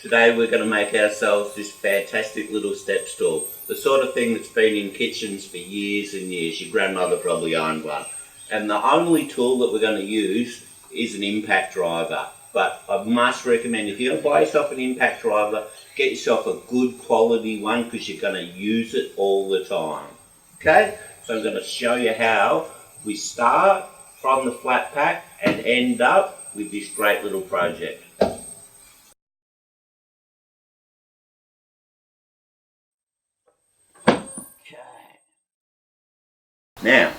Today we're going to make ourselves this fantastic little step stool. The sort of thing that's been in kitchens for years and years. Your grandmother probably owned one. And the only tool that we're going to use is an impact driver. But I must recommend, if you're going to buy yourself an impact driver, get yourself a good quality one because you're going to use it all the time. Okay, so I'm going to show you how we start from the flat pack and end up with this great little project. Now,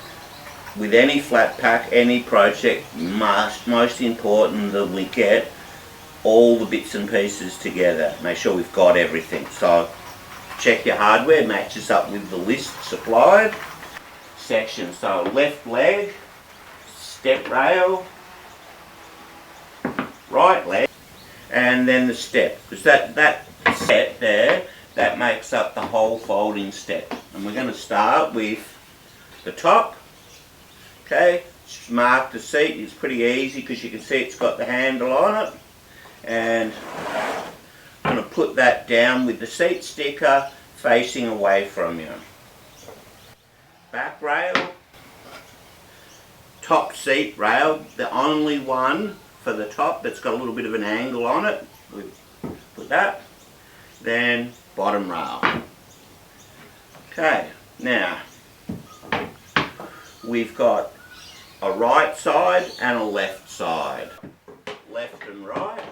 with any flat pack, any project, most important that we get all the bits and pieces together. Make sure we've got everything. So, check your hardware, matches up with the list supplied. Section, so left leg, step rail, right leg, and then the step. Because that step there, that makes up the whole folding step. And we're going to start with the top. Okay, mark the seat. It's pretty easy because you can see it's got the handle on it. And I'm going to put that down with the seat sticker facing away from you. Back rail, top seat rail, the only one for the top that's got a little bit of an angle on it. We put that. Then bottom rail. Okay, now we've got a right side and a left side. Left and right.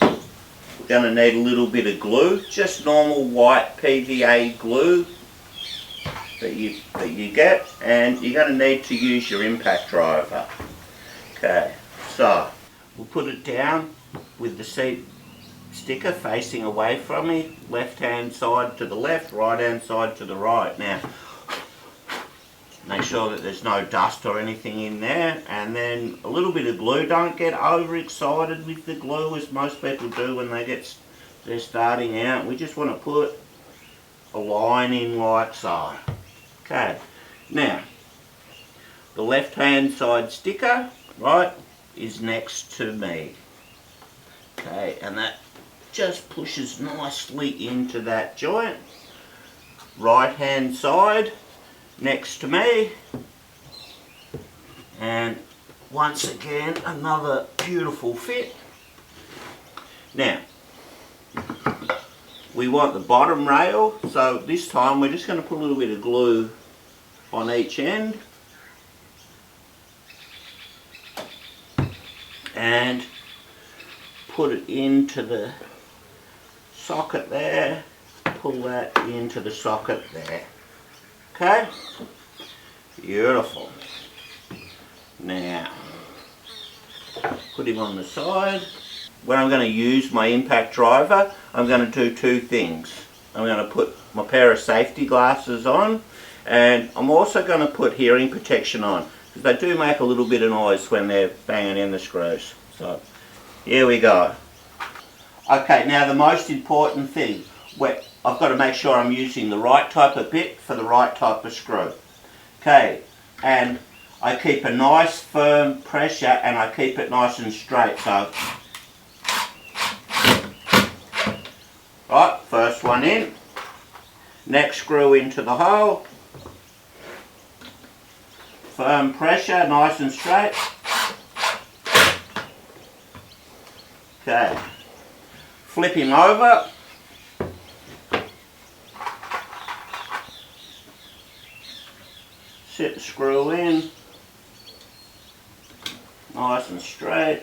We're going to need a little bit of glue, just normal white PVA glue that you get, and you're going to need to use your impact driver. Okay, so we'll put it down with the seat sticker facing away from me, left hand side to the left, right hand side to the right. Now, make sure that there's no dust or anything in there, and then a little bit of glue. Don't get overexcited with the glue as most people do when they're starting out. We just want to put a line in like so. Okay, now the left hand side sticker, right, is next to me. Okay, and that just pushes nicely into that joint. Right hand side next to me, and once again another beautiful fit. Now we want the bottom rail, so this time we're just going to put a little bit of glue on each end and put it into the socket there, pull that into the socket there. Okay, beautiful. Now, put him on the side. When I'm going to use my impact driver, I'm going to do two things. I'm going to put my pair of safety glasses on, and I'm also going to put hearing protection on, because they do make a little bit of noise when they're banging in the screws. So, here we go. Okay, now the most important thing, I've got to make sure I'm using the right type of bit for the right type of screw. Okay, and I keep a nice firm pressure and I keep it nice and straight. So, right, first one in, next screw into the hole, firm pressure, nice and straight. Okay, flip him over. Set the screw in, nice and straight,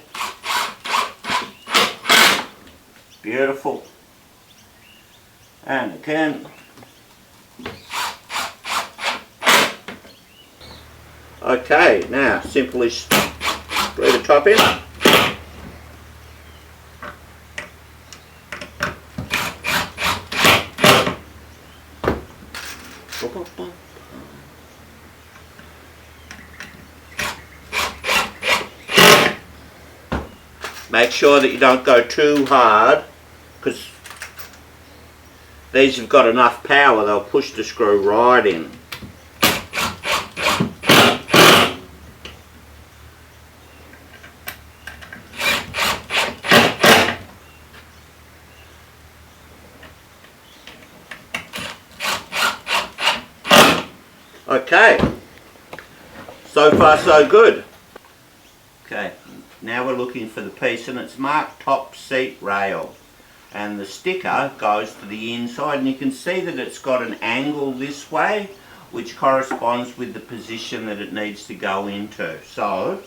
beautiful, and again. Okay, now simply screw the top in. Make sure that you don't go too hard, because these have got enough power, they'll push the screw right in. Okay, so far so good. Okay, now we're looking for the piece and it's marked top seat rail. And the sticker goes to the inside and you can see that it's got an angle this way which corresponds with the position that it needs to go into. So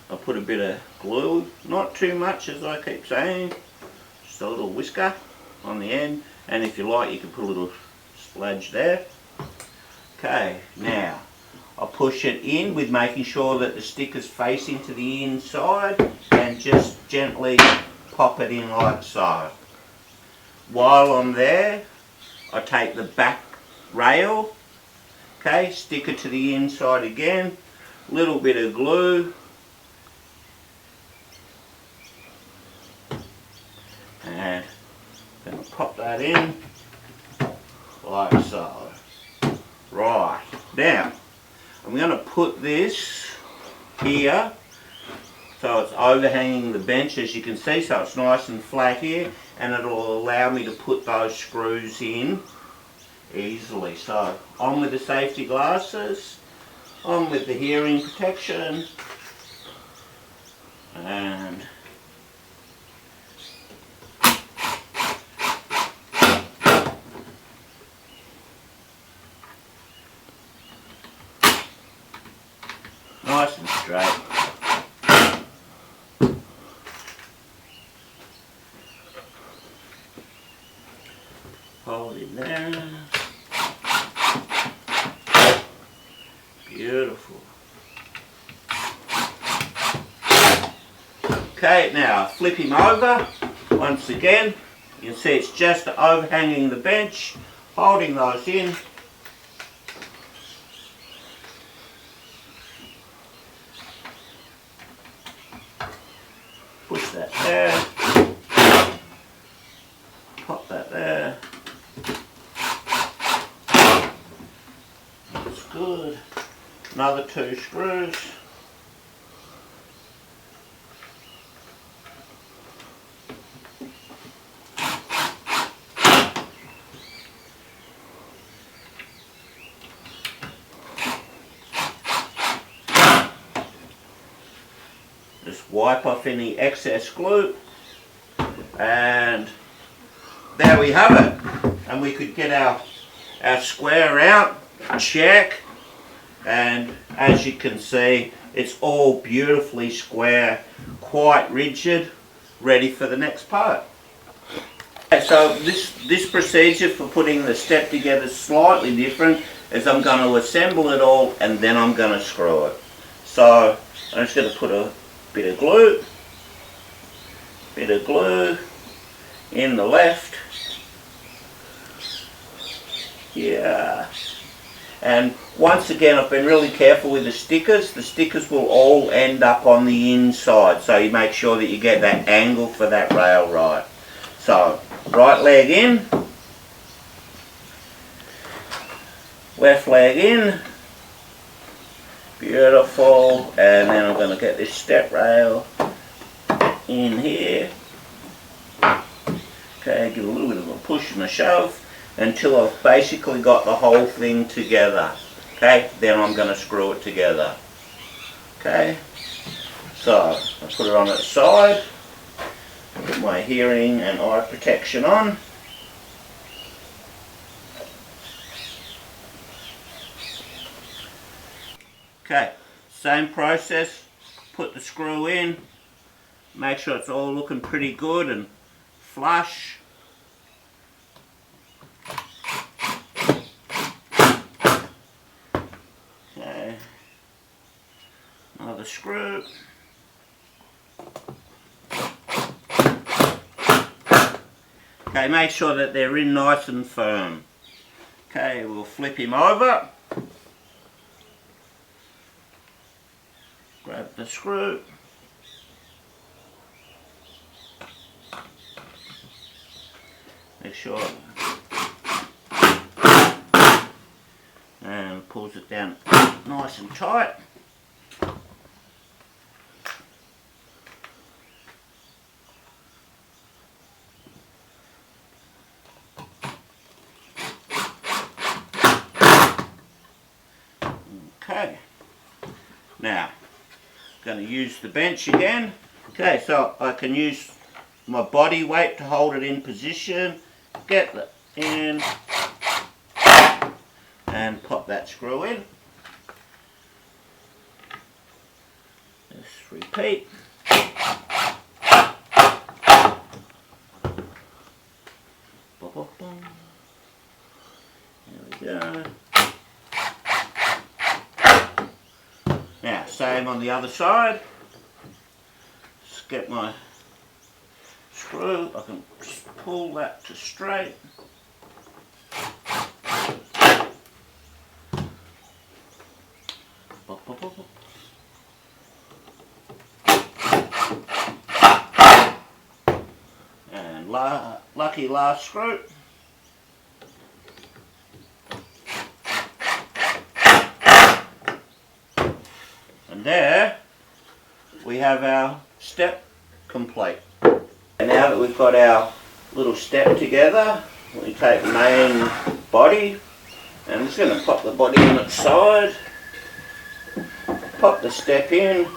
I'll put a bit of glue, not too much as I keep saying, just a little whisker on the end, and if you like you can put a little splodge there. Okay, now I'll push it in with making sure that the sticker's facing to the inside and just gently pop it in like so. While I'm there, I take the back rail, okay, stick it to the inside again, little bit of glue, and I'm going to pop that in like so. Right, now I'm going to put this here so it's overhanging the bench as you can see, so it's nice and flat here, and it'll allow me to put those screws in easily. So on with the safety glasses, on with the hearing protection, and nice and straight. Hold it there. Beautiful. Okay, now flip him over once again. You can see it's just overhanging the bench, holding those in. Push that there. Pop that there. That's good. Another 2 screws. Just wipe off any excess glue, and there we have it. And we could get our square out, check, and as you can see it's all beautifully square, quite rigid, ready for the next part. Okay, so this procedure for putting the step together is slightly different, as I'm going to assemble it all and then I'm going to screw it. So I'm just going to put a bit of glue in the left, yeah, and once again I've been really careful with the stickers will all end up on the inside, so you make sure that you get that angle for that rail right. So right leg in, left leg in, beautiful, and then I'm going to get this step rail in here. Okay, give a little bit of a push and a shove until I've basically got the whole thing together. Okay, then I'm going to screw it together. Okay, so I put it on its side, put my hearing and eye protection on. Okay, same process, put the screw in, make sure it's all looking pretty good and flush. Okay, another screw. Okay, make sure that they're in nice and firm. Okay, we'll flip him over. Grab the screw. Make sure. And pulls it down nice and tight. Okay, now I'm going to use the bench again. Okay, so I can use my body weight to hold it in position, get it in, and pop that screw in. Just repeat. There we go. Now, same on the other side. Just get my screw. I can just pull that to straight. And lucky last screw. And there we have our step complete. And now that we've got our little step together, we take the main body, and I'm just going to pop the body on its side, pop the step in,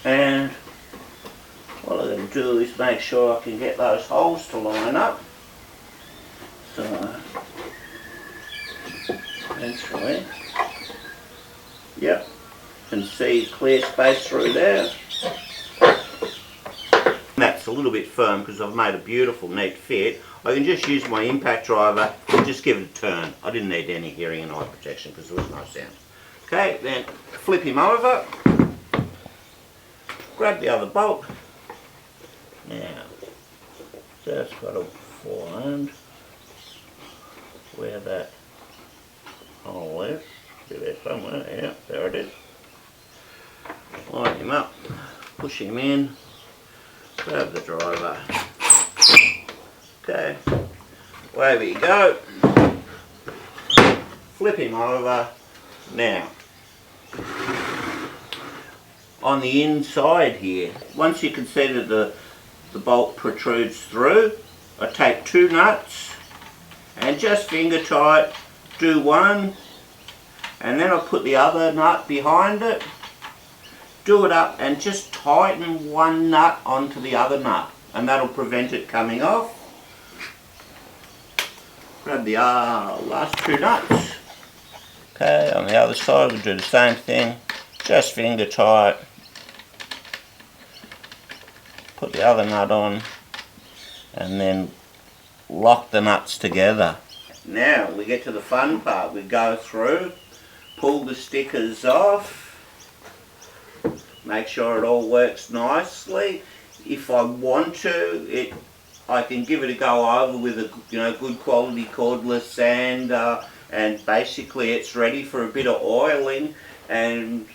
and what I'm going to do is make sure I can get those holes to line up. So, eventually, yep, can see clear space through there. That's a little bit firm because I've made a beautiful neat fit. I can just use my impact driver and just give it a turn. I didn't need any hearing and eye protection because there was no sound. Okay, then flip him over, grab the other bolt. Now, just got to find where that hole is. Be there somewhere, yeah, there it is. Line him up, push him in, grab the driver. Okay, away we go. Flip him over. Now, on the inside here, once you can see that the bolt protrudes through, I take two nuts and just finger tight, do one, and then I put the other nut behind it, do it up and just tighten one nut onto the other nut, and that'll prevent it coming off. Grab the last two nuts. Okay, on the other side we'll do the same thing, just finger tight, put the other nut on, and then lock the nuts together. Now we get to the fun part. We go through, pull the stickers off, make sure it all works nicely. If I want to, I can give it a go over with a good quality cordless sander, and basically it's ready for a bit of oiling, and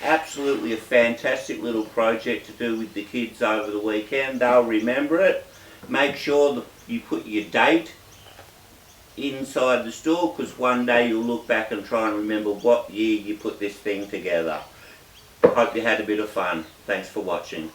absolutely a fantastic little project to do with the kids over the weekend. They'll remember it. Make sure that you put your date inside the stool, because one day you'll look back and try and remember what year you put this thing together. Hope you had a bit of fun. Thanks for watching.